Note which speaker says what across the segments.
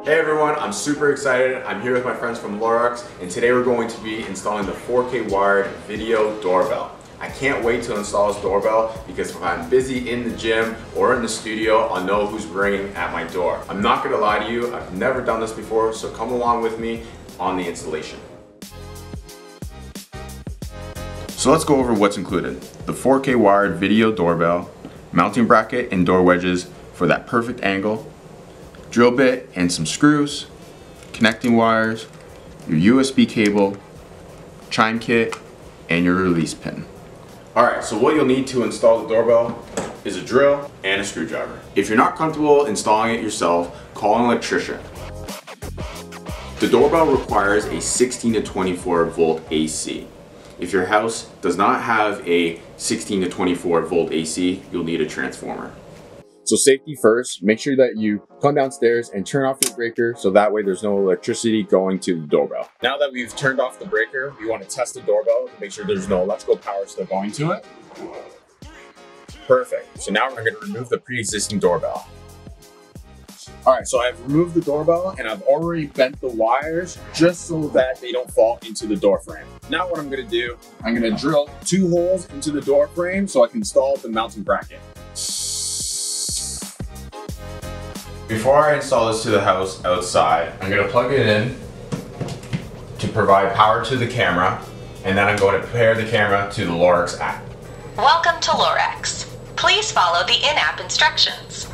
Speaker 1: Hey everyone, I'm super excited. I'm here with my friends from Lorex, and today we're going to be installing the 4K wired video doorbell. I can't wait to install this doorbell because if I'm busy in the gym or in the studio, I'll know who's ringing at my door. I'm not gonna lie to you, I've never done this before, so come along with me on the installation. So let's go over what's included. The 4K wired video doorbell, mounting bracket and door wedges for that perfect angle, drill bit and some screws, connecting wires, your USB cable, chime kit, and your release pin. Alright, so what you'll need to install the doorbell is a drill and a screwdriver. If you're not comfortable installing it yourself, call an electrician. The doorbell requires a 16 to 24 volt AC. If your house does not have a 16 to 24 volt AC, you'll need a transformer. So safety first, make sure that you come downstairs and turn off your breaker so that way there's no electricity going to the doorbell. Now that we've turned off the breaker, we want to test the doorbell to make sure there's no electrical power still going to it. Perfect. So now we're going to remove the pre-existing doorbell. Alright, so I've removed the doorbell and I've already bent the wires just so that they don't fall into the door frame. Now what I'm going to do, I'm going to drill 2 holes into the door frame so I can install the mounting bracket. Before I install this to the house outside, I'm going to plug it in to provide power to the camera, and then I'm going to pair the camera to the Lorex app.
Speaker 2: Welcome to Lorex. Please follow the in-app instructions.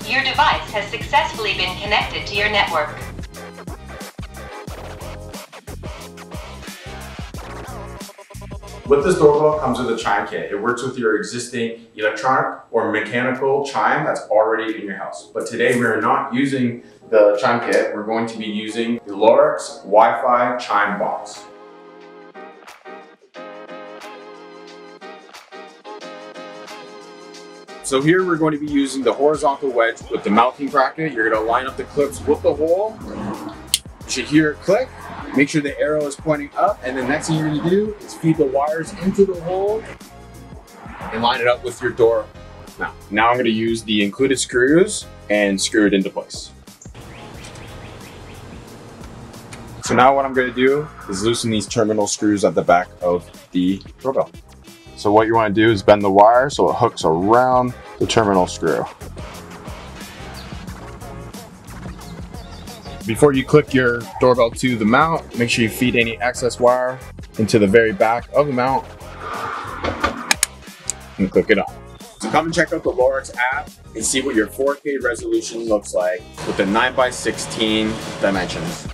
Speaker 2: Your device has successfully been connected to your network.
Speaker 1: With this doorbell comes with a chime kit. It works with your existing electronic or mechanical chime that's already in your house. But today we're not using the chime kit. We're going to be using the Lorex Wi-Fi chime box. So here we're going to be using the horizontal wedge with the mounting bracket. You're going to line up the clips with the hole. You should hear it click. Make sure the arrow is pointing up, and the next thing you're going to do is feed the wires into the hole and line it up with your door. Now I'm going to use the included screws and screw it into place. So now what I'm going to do is loosen these terminal screws at the back of the doorbell. So what you want to do is bend the wire so it hooks around the terminal screw. Before you click your doorbell to the mount, make sure you feed any excess wire into the very back of the mount and click it on. So come and check out the Lorex app and see what your 4K resolution looks like with the 9x16 dimensions.